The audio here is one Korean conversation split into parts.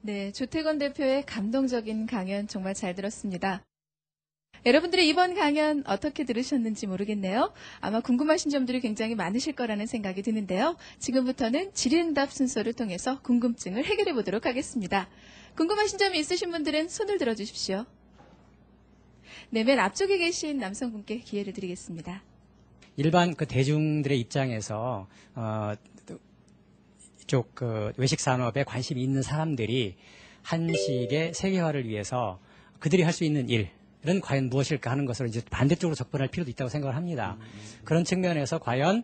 네, 조태건 대표의 감동적인 강연 정말 잘 들었습니다. 여러분들이 이번 강연 어떻게 들으셨는지 모르겠네요. 아마 궁금하신 점들이 굉장히 많으실 거라는 생각이 드는데요. 지금부터는 질의응답 순서를 통해서 궁금증을 해결해 보도록 하겠습니다. 궁금하신 점이 있으신 분들은 손을 들어주십시오. 네, 맨 앞쪽에 계신 남성분께 기회를 드리겠습니다. 일반 대중들의 입장에서 이쪽 외식 산업에 관심이 있는 사람들이 한식의 세계화를 위해서 그들이 할 수 있는 일은 과연 무엇일까 하는 것을 이제 반대쪽으로 접근할 필요도 있다고 생각을 합니다. 그런 측면에서 과연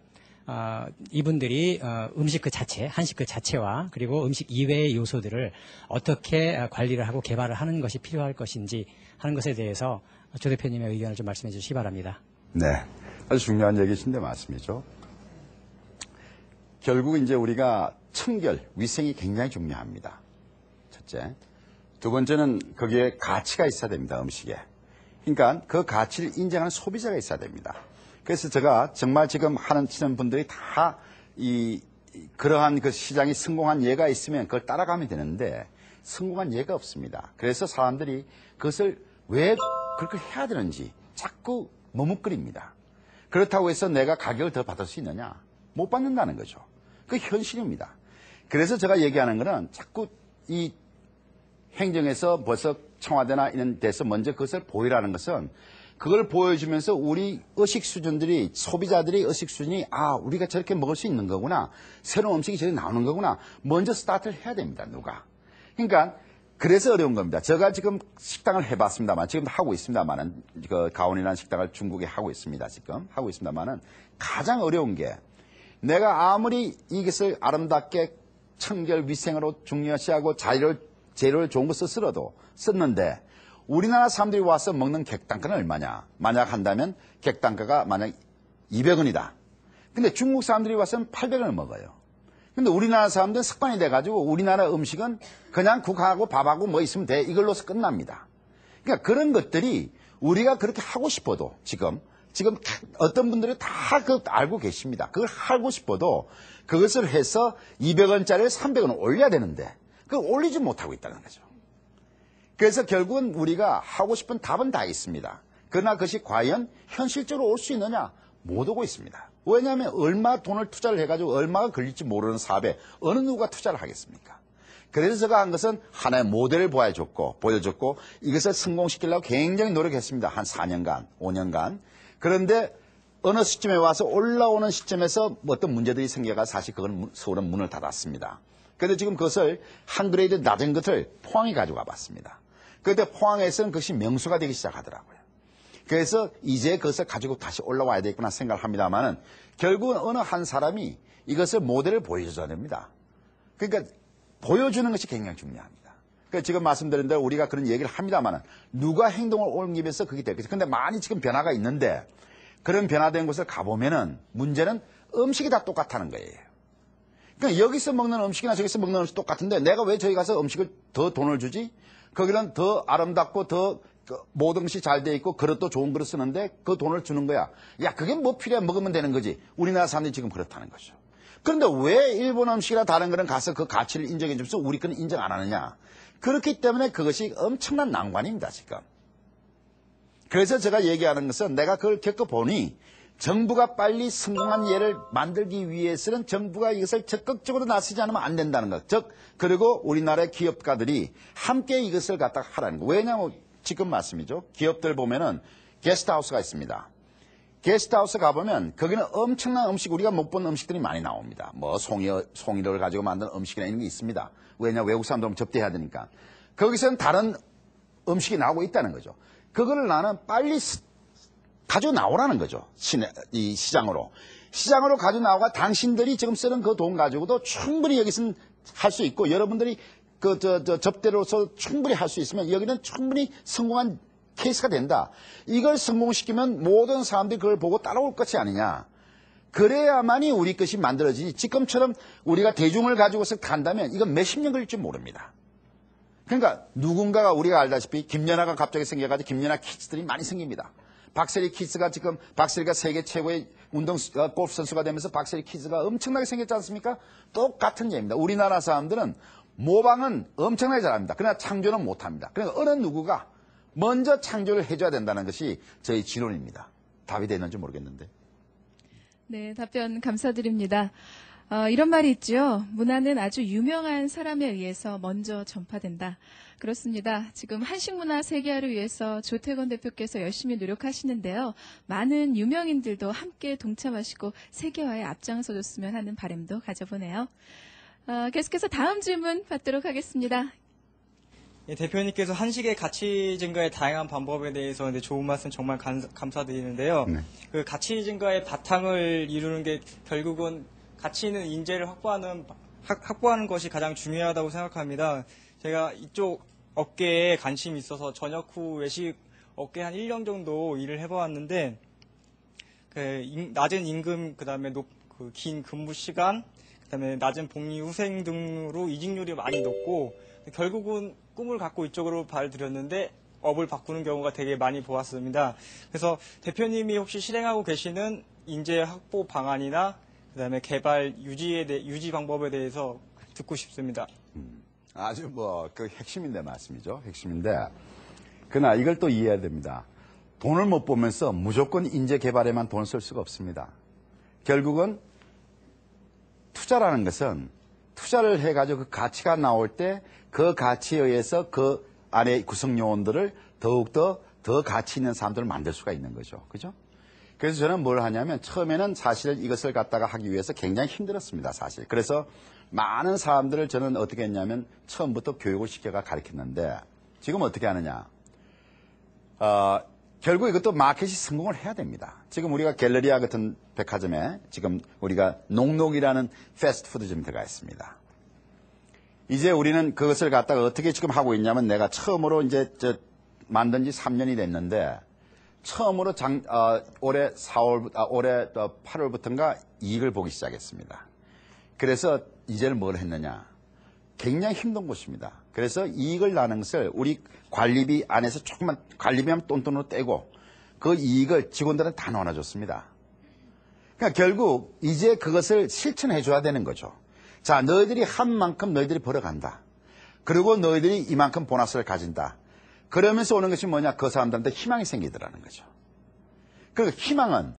이분들이 음식 그 자체, 한식 그 자체와 그리고 음식 이외의 요소들을 어떻게 관리를 하고 개발을 하는 것이 필요할 것인지 하는 것에 대해서 조 대표님의 의견을 좀 말씀해 주시기 바랍니다. 네, 아주 중요한 얘기신데 말씀이죠. 결국 이제 우리가 청결, 위생이 굉장히 중요합니다. 첫째. 두 번째는 거기에 가치가 있어야 됩니다, 음식에. 그러니까 그 가치를 인정하는 소비자가 있어야 됩니다. 그래서 제가 정말 지금 하시는 분들이 다 그러한 그 시장이 성공한 예가 있으면 그걸 따라가면 되는데 성공한 예가 없습니다. 그래서 사람들이 그것을 왜 그렇게 해야 되는지 자꾸 머뭇거립니다. 그렇다고 해서 내가 가격을 더 받을 수 있느냐? 못 받는다는 거죠. 그 현실입니다. 그래서 제가 얘기하는 거는 자꾸 이 행정에서 벌써 청와대나 이런 데서 먼저 그것을 보이라는 것은 그걸 보여주면서 우리 의식 수준들이 소비자들의 의식 수준이 우리가 저렇게 먹을 수 있는 거구나. 새로운 음식이 저렇게 나오는 거구나. 먼저 스타트를 해야 됩니다. 누가. 그러니까 그래서 어려운 겁니다. 제가 지금 식당을 해봤습니다만 지금 하고 있습니다만은 가온이라는 식당을 중국에 하고 있습니다. 지금 하고 있습니다만은 가장 어려운 게 내가 아무리 이것을 아름답게 청결 위생으로 중요시하고 재료를 좋은 거 썼는데 우리나라 사람들이 와서 먹는 객단가는 얼마냐? 만약 한다면 객단가가 만약 200원이다. 근데 중국 사람들이 와서는 800원을 먹어요. 근데 우리나라 사람들은 습관이 돼가지고 우리나라 음식은 그냥 국하고 밥하고 뭐 있으면 돼. 이걸로서 끝납니다. 그러니까 그런 것들이 우리가 그렇게 하고 싶어도 지금 어떤 분들이 다 알고 계십니다. 그걸 하고 싶어도 그것을 해서 200원짜리를 300원 올려야 되는데 그걸 올리지 못하고 있다는 거죠. 그래서 결국은 우리가 하고 싶은 답은 다 있습니다. 그러나 그것이 과연 현실적으로 올 수 있느냐? 못 오고 있습니다. 왜냐하면 얼마 돈을 투자를 해가지고 얼마가 걸릴지 모르는 사업에 어느 누가 투자를 하겠습니까? 그래서 제가 한 것은 하나의 모델을 보여줬고 이것을 성공시키려고 굉장히 노력했습니다. 한 4년간, 5년간. 그런데 어느 시점에 와서 올라오는 시점에서 어떤 문제들이 생겨가 사실 그건 서울은 문을 닫았습니다. 그런데 지금 그것을 한 그레이드 낮은 것을 포항에 가져가 봤습니다. 그런데 포항에서는 그것이 명수가 되기 시작하더라고요. 그래서 이제 그것을 가지고 다시 올라와야 되겠구나 생각을 합니다만은 결국은 어느 한 사람이 이것을 모델을 보여줘야 됩니다. 그러니까 보여주는 것이 굉장히 중요합니다. 그러니까 지금 말씀드린 대로 우리가 그런 얘기를 합니다만은 누가 행동을 옮기면서 그게 되겠죠. 그런데 많이 지금 변화가 있는데 그런 변화된 곳을 가보면은 문제는 음식이 다 똑같다는 거예요. 그러니까 여기서 먹는 음식이나 저기서 먹는 음식 똑같은데 내가 왜 저기 가서 음식을 더 돈을 주지? 거기는 더 아름답고 더 모든 것이 잘 돼 있고 그릇도 좋은 그릇 쓰는데 그 돈을 주는 거야. 야, 그게 뭐 필요해 먹으면 되는 거지. 우리나라 사람들이 지금 그렇다는 거죠. 그런데 왜 일본 음식이나 다른 거는 가서 그 가치를 인정해 주면서 우리 거는 인정 안 하느냐. 그렇기 때문에 그것이 엄청난 난관입니다, 지금. 그래서 제가 얘기하는 것은 내가 그걸 겪어보니 정부가 빨리 성공한 예를 만들기 위해서는 정부가 이것을 적극적으로 나서지 않으면 안 된다는 것. 즉, 그리고 우리나라의 기업가들이 함께 이것을 갖다가 하라는 거. 왜냐하면 지금 말씀이죠. 기업들 보면은 게스트하우스가 있습니다. 게스트하우스 가보면 거기는 엄청난 음식, 우리가 못 본 음식들이 많이 나옵니다. 뭐 송이를 가지고 만든 음식이나 이런 게 있습니다. 왜냐, 외국 사람들 접대해야 되니까. 거기서는 다른 음식이 나오고 있다는 거죠. 그거를 나는 빨리 가지고 나오라는 거죠. 이 시장으로. 시장으로 가지고 나오가 당신들이 지금 쓰는 그 돈 가지고도 충분히 여기서는 할 수 있고 여러분들이 접대로서 충분히 할 수 있으면 여기는 충분히 성공한 케이스가 된다. 이걸 성공시키면 모든 사람들이 그걸 보고 따라올 것이 아니냐. 그래야만이 우리 것이 만들어지지. 지금처럼 우리가 대중을 가지고서 간다면 이건 몇십 년 걸릴지 모릅니다. 그러니까 누군가가 우리가 알다시피 김연아가 갑자기 생겨가지고 김연아 키즈들이 많이 생깁니다. 박세리 키즈가 지금 박세리가 세계 최고의 골프 선수가 되면서 박세리 키즈가 엄청나게 생겼지 않습니까? 똑같은 예입니다. 우리나라 사람들은 모방은 엄청나게 잘합니다. 그러나 창조는 못합니다. 그러니까 어느 누구가 먼저 창조를 해줘야 된다는 것이 저희 지론입니다. 답이 됐는지 모르겠는데. 네, 답변 감사드립니다. 이런 말이 있죠. 문화는 아주 유명한 사람에 의해서 먼저 전파된다. 그렇습니다. 지금 한식문화 세계화를 위해서 조태건 대표께서 열심히 노력하시는데요. 많은 유명인들도 함께 동참하시고 세계화에 앞장서줬으면 하는 바람도 가져보네요. 계속해서 다음 질문 받도록 하겠습니다. 예, 대표님께서 한식의 가치 증가의 다양한 방법에 대해서 이제 좋은 말씀 정말 감사드리는데요. 네. 그 가치 증가의 바탕을 이루는 게 결국은 가치 있는 인재를 확보하는 것이 가장 중요하다고 생각합니다. 제가 이쪽 업계에 관심이 있어서 저녁 후 외식 업계 한 1년 정도 일을 해보았는데, 낮은 임금, 그 다음에 긴 근무 시간, 그 다음에 낮은 복리 후생 등으로 이직률이 많이 높고, 결국은 꿈을 갖고 이쪽으로 발을 들였는데 업을 바꾸는 경우가 되게 많이 보았습니다. 그래서 대표님이 혹시 실행하고 계시는 인재 확보 방안이나 그다음에 개발 유지 방법에 대해서 듣고 싶습니다. 아주 그 핵심인데 말씀이죠. 핵심인데. 그러나 이걸 또 이해해야 됩니다. 돈을 못 보면서 무조건 인재 개발에만 돈을 쓸 수가 없습니다. 결국은 투자라는 것은 투자를 해가지고 그 가치가 나올 때 그 가치에 의해서 그 안에 구성 요원들을 더욱더 더 가치 있는 사람들을 만들 수가 있는 거죠. 그죠? 그래서 저는 뭘 하냐면 처음에는 사실 이것을 갖다가 하기 위해서 굉장히 힘들었습니다. 사실. 그래서 많은 사람들을 저는 어떻게 했냐면 처음부터 교육을 시켜가 가르쳤는데 지금 어떻게 하느냐. 결국 이것도 마켓이 성공을 해야 됩니다. 지금 우리가 갤러리아 같은 백화점에 지금 우리가 농록이라는 패스트푸드점이 들어가 있습니다. 이제 우리는 그것을 갖다가 어떻게 지금 하고 있냐면 내가 처음으로 이제 만든 지 3년이 됐는데 처음으로 올해 8월부터인가 이익을 보기 시작했습니다. 그래서 이제는 뭘 했느냐. 굉장히 힘든 곳입니다. 그래서 이익을 나는 것을 우리 관리비 안에서 조금만 관리비만 똔똔으로 떼고 그 이익을 직원들한테 다 나눠줬습니다. 그러니까 결국 이제 그것을 실천해 줘야 되는 거죠. 자, 너희들이 한 만큼 너희들이 벌어간다. 그리고 너희들이 이만큼 보너스를 가진다. 그러면서 오는 것이 뭐냐? 그 사람들한테 희망이 생기더라는 거죠. 그 희망은